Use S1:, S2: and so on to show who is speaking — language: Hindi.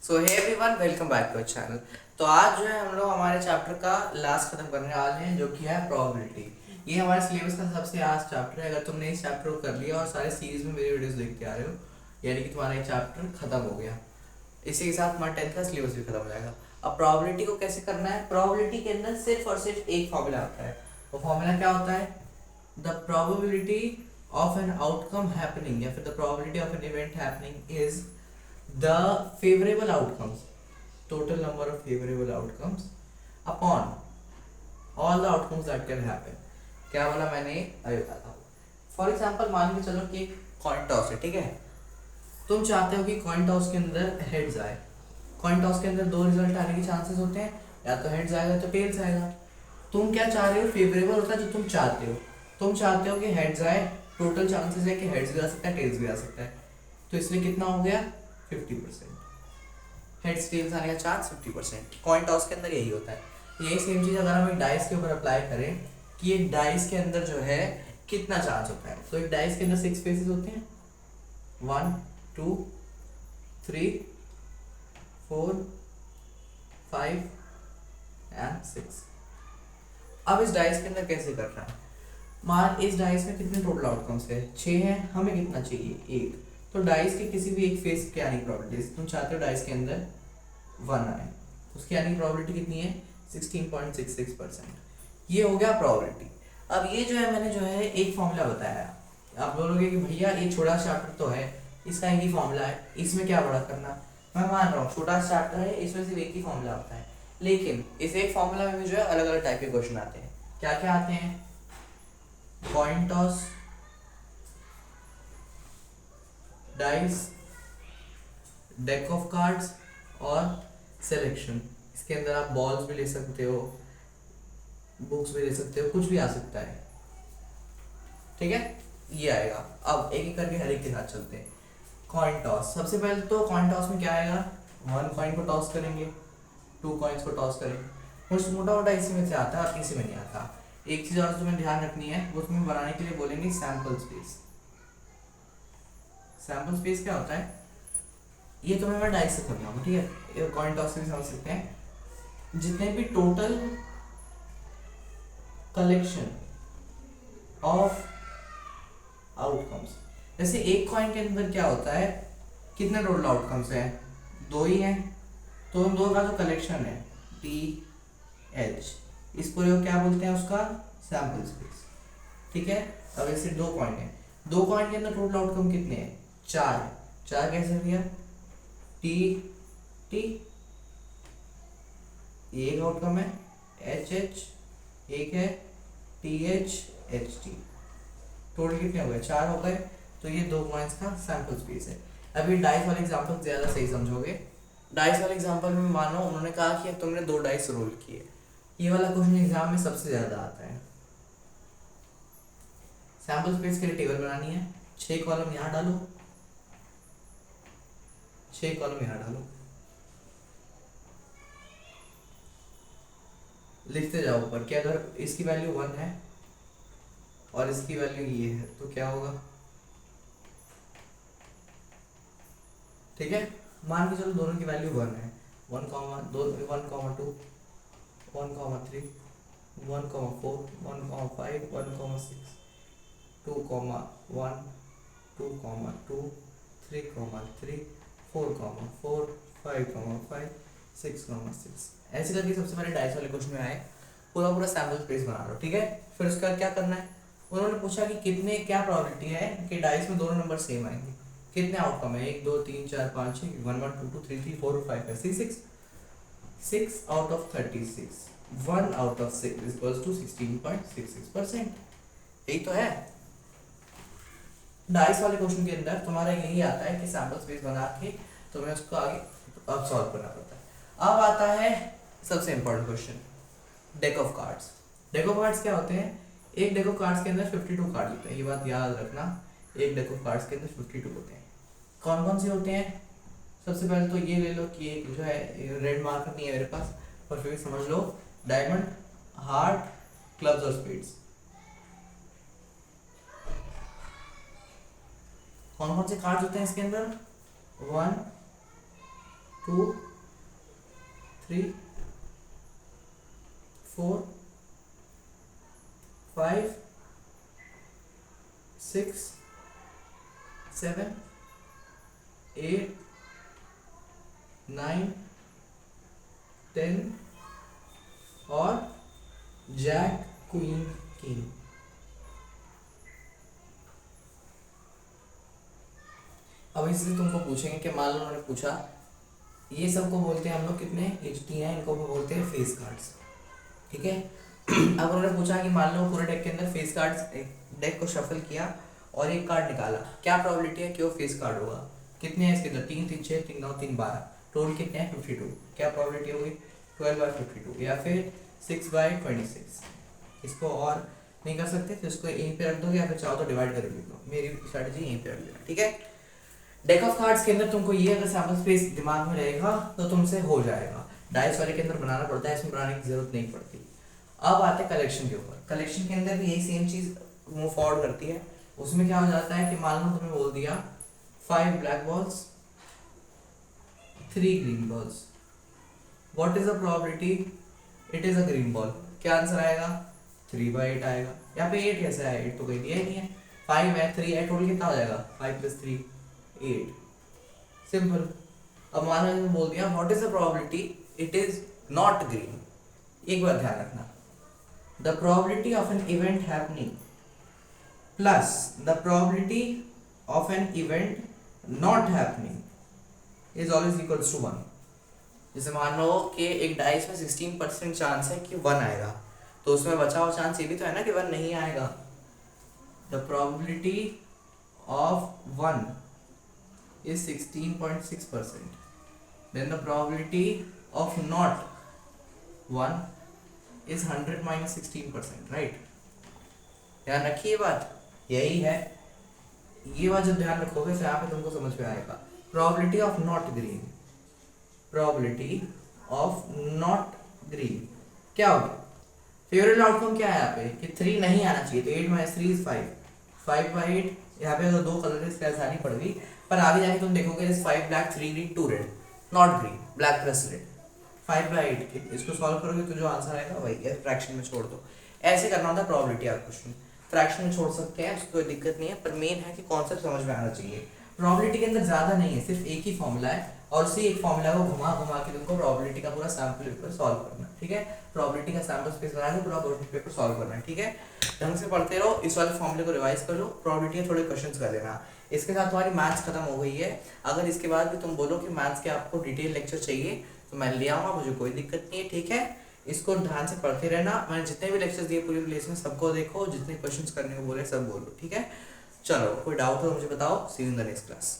S1: So hey everyone, welcome back to channel. तो आज जो है हम लोग हमारे चैप्टर का लास्ट खत्म करने वाले हैं, जो कि है प्रोबेबिलिटी। ये हमारे सिलेबस का सबसे लास्ट चैप्टर है। अगर तुमने इस चैप्टर को कर लिया और सारे सीरीज में मेरी वीडियोस देखते आ रहे हो, यानी कि तुम्हारा ये चैप्टर खत्म हो गया। इसी के साथ तुम्हारा 10th का सिलेबस भी खत्म हो जाएगा। अब प्रोबेबिलिटी को कैसे करना है? प्रोबेबिलिटी के अंदर सिर्फ और सिर्फ एक फॉर्मूला होता है। वो फॉर्मूला क्या होता है? The probability of an outcome happening, या फिर the probability of an event happening is the favorable outcomes, total number of favorable outcomes upon all the outcomes that can happen। क्या बोला मैंने? अभी बताता हूँ। फॉर एग्जाम्पल मान के चलो कि कॉइन टॉस है, ठीक है। तुम चाहते हो कि कॉइन टॉस के अंदर हेड्स आए। कॉइन टॉस के अंदर दो रिजल्ट आने के चांसेस होते हैं, या तो हेड्स आएगा तो टेल्स आएगा। तुम क्या चाह रहे हो? फेवरेबल होता है जो तुम चाहते हो। तुम चाहते हो कि हेड्स आए, टोटल चांसेस है कि हेड्स भी आ सकता है, टेल्स भी आ सकता है। तो इसलिए कितना हो गया? 50%। हेड्स टेल्स आने का चांस 50%। कॉइन टॉस के अंदर यही होता है। यही सेम चीज़ अगर हम एक डाइस के ऊपर अप्लाई करें कि एक डाइस के अंदर जो है कितना चांस होता है, तो एक डाइस के अंदर 6 फेसेस होते हैं, 1 2 3 4 5 एंड 6। अब इस डाइस के अंदर कैसे करना है? मान इस डाइस में कितने टोटल आउटकम्स है? 6 है। हमें कितना चाहिए? 1। तो डाइस के किसी भी एक फेस के आने की प्रोबेबिलिटी, तुम चाहते हो डाइस के अंदर 1 आए, उसकी आने की प्रोबेबिलिटी कितनी है? 16.66%। ये हो गया प्रोबेबिलिटी। अब ये जो है मैंने जो है एक फॉर्मूला बताया। आप बोलोगे कि भैया ये छोटा चैप्टर तो है, इसका एक ही फॉर्मूला है, इसमें क्या बड़ा करना। मैं मान रहा हूँ छोटा चैप्टर है, इसमें सिर्फ एक ही फॉर्मूला होता है, लेकिन इस एक फॉर्मूला में भी जो है अलग अलग टाइप के क्वेश्चन आते हैं। क्या क्या आते हैं? Coin toss, dice, deck of cards और सिलेक्शन। इसके अंदर आप बॉल्स भी ले सकते हो, बुक्स भी ले सकते हो, कुछ भी आ सकता है, ठीक है। ये आएगा। अब एक एक करके हर एक के साथ चलते हैं। कॉइन टॉस, सबसे पहले तो कॉइन टॉस में क्या आएगा? 1 कॉइन को टॉस करेंगे, 2 कॉइन्स को टॉस करेंगे। कुछ मोटा मोटा इसी में से आता है और इसी में नहीं आता। एक चीज और तुम्हें ध्यान रखनी है, वो तुम्हें बनाने के लिए बोलेंगे सैंपल स्पेस। सैंपल स्पेस क्या होता है? ये तुम्हें मैं डाइस से समझाऊंगा, ठीक है। ये कॉइन टॉस से भी समझ सकते हैं। जितने भी टोटल कलेक्शन ऑफ आउटकम्स, जैसे एक कॉइन के अंदर क्या होता है, कितने टोटल आउटकम्स हैं? 2 ही हैं। तो उन दो का जो कलेक्शन है टी एच, इस पूरे को क्या बोलते हैं? उसका सैंपल स्पेस, ठीक है। अब ऐसे 2 कॉइन है, 2 कॉइन के अंदर टोटल आउटकम कितने हैं? 4 है। 4 कैसे दिया? टी टी, एक आउटकम है, एच एच एक है, T H H T. Total कितने हो गए? 4 हो गए। तो ये 2 पॉइंट्स का सैंपल स्पेस है। अभी डाइस वाले एग्जांपल ज्यादा सही समझोगे। डाइस वाले एग्जांपल में मानो उन्होंने कहा कि अब तुमने 2 डाइस रोल किए। ये वाला क्वेश्चन एग्जाम में सबसे ज्यादा आता है। सैंपल स्पेस के लिए टेबल बनानी है, 6 कॉलम यहाँ डालो, 6 कॉलम यहाँ डालो, लिखते जाओ ऊपर कि अगर इसकी वैल्यू 1 है और इसकी वैल्यू ये है तो क्या होगा, ठीक है। मान के चलो दोनों की वैल्यू 1 है, 1 comma 2, 1 comma 2, 1 comma 3, 1 comma 4, 1 comma 5, 1 comma 6, 2 comma 1, 2 comma 2, 3 comma 3, 4 comma 4, 5 comma 5, 6 comma 6। ऐसे करके सबसे पहले डाइस वाले क्वेश्चन में आए, पूरा पूरा सैंपल स्पेस बना लो, ठीक है। फिर उसके बाद क्या करना है? उन्होंने पूछा कि कितने, क्या प्रोबेबिलिटी है कि डाइस में दोनों नंबर सेम आएंगे। कितने आउटकम है? 1 2 3 4 5 6, 1 1 2 2 3 3 4 5 5 6 6, 6 out of 36, 1 out of 6 equals to 16.66%। यही तो है। डाइस वाले क्वेश्चन के अंदर तुम्हारा यही आता है कि सैंपल स्पेस बना के तुम्हें उसको आगे अब सॉल्व करना पड़ता है। अब आता है सबसे important question, deck of cards. Deck of cards क्या होते हैं? एक डेक ऑफ कार्ड्स के अंदर 52 कार्ड होते हैं, ये बात याद रखना। एक डेक ऑफ कार्ड्स के अंदर 52 होते हैं। कौन कौन से होते हैं? सबसे पहले तो ये ले लो कि एक जो है, रेड मार्कर नहीं है मेरे पास पर फिर भी समझ लो, डायमंड, हार्ट, क्लब्स और स्पीड्स। कौन कौन से कार्ड्स होते हैं इसके अंदर? 1 2 3 4 5 6 7 8 9 10 और जैक क्वीन किंग। अब इसलिए तुमको पूछेंगे कि मान लो उन्होंने पूछा, ये सबको बोलते हैं हम लोग कितने HT हैं, इनको बोलते हैं फेस कार्ड्स, ठीक है। अब उन्होंने पूछा कि मान लो पूरे डेक के अंदर फेस कार्ड्स, डेक को शफल किया और एक कार्ड निकाला, क्या प्रोबेबिलिटी है कि वो फेस कार्ड होगा, कितने हैं इसके अंदर, 3 3 6 3 9 3 12, टोटल कितने हैं 52, क्या प्रोबेबिलिटी होगी 12/52 या फिर 6/26। इसको और नहीं कर सकते तो इसको यहीं पे रख दो या फिर चाहो तो डिवाइड कर लो, मेरी स्ट्रेटजी यहीं पे रख देना, ठीक है। डेक ऑफ कार्ड्स के अंदर तुमको ये अगर सैम्पल स्पेस दिमाग में रहेगा तो तुमसे हो जाएगा, डाइस वाले के अंदर बनाना पड़ता है, इसमें बनाने की जरूरत नहीं पड़ती। अब आते हैं कलेक्शन के ऊपर, कलेक्शन के अंदर भी यही सेम चीज मूव फॉरवर्ड करती है। उसमें क्या हो जाता है कि मान लो तुम्हें बोल दिया 5 black balls 3 green balls, what is the probability, it is a green ball, क्या आंसर आएगा 3/8 आएगा। यहाँ पे 8 कैसे आया, 8 तो कहीं दिया ही नहीं है, 5 है 3 है, टोटल कितना हो जाएगा 5 + 3 8, सिंपल। अब मान लो बोल दिया what is the probability it is not green, एक बार ध्यान रखना, the probability of an event happening plus the probability of an event not happening is always equals to 1। जैसे मान लो कि एक डाइस में 16% चांस है कि 1 आएगा, तो उसमें बचा हुआ चांस ये भी तो है ना कि 1 नहीं आएगा। The probability of 1 is 16.6%, then the probability of not 1 is 100 minus 16%, right? ध्यान रखिए बात, यही है, ये बात जब ध्यान रखोगे तो यहाँ पे तुमको समझ में आएगा। probability of not green, probability of not green क्या होगी, फेवरेट आउटकम क्या है यहाँ पे कि 3 नहीं आना चाहिए, तो 8 - 3 is 5, 5/8। यहाँ पे अगर 2 कलर इसकी आसानी पड़ गई, पर आगे जाके तुम देखोगे 5 black 3 green 2 red, not green, black plus red, 5/8। इसको सॉल्व करोगे तो जो आंसर आएगा वही है, फ्रैक्शन में छोड़ दो। ऐसे करना होता है प्रोबेबिलिटी का क्वेश्चन, फ्रैक्शन में छोड़ सकते हैं, उसको कोई दिक्कत नहीं है, पर मेन है कि कॉन्सेप्ट समझ में आना चाहिए। प्रोबेबिलिटी के अंदर ज्यादा नहीं है, सिर्फ एक ही फॉर्मूला है और उसी एक फॉर्मूला को घुमा घुमा के तुमको प्रोबेबिलिटी का पूरा सैंपल पेपर सॉल्व करना है, ठीक है। प्रोबेबिलिटी का सैंपल स्पेस बना के पूरा पेपर सॉल्व करना है, ठीक है। ढंग से पढ़ते रहो, इस वाले फॉर्मूले को रिवाइज कर लो, प्रोबेबिलिटी के थोड़े क्वेश्चंस कर लेना। इसके साथ तुम्हारी मैथ्स खत्म हो गई है। अगर इसके बाद भी तुम बोलो कि मैथ्स के आपको डिटेल लेक्चर चाहिए तो मैं ले आऊँगा, मुझे कोई दिक्कत नहीं है, ठीक है। इसको ध्यान से पढ़ते रहना, मैंने जितने भी लेक्चर्स दिए पूरी प्लेस में सबको देखो, जितने क्वेश्चंस करने को बोले सब बोलो, ठीक है। चलो कोई डाउट हो मुझे बताओ, see you in the next class.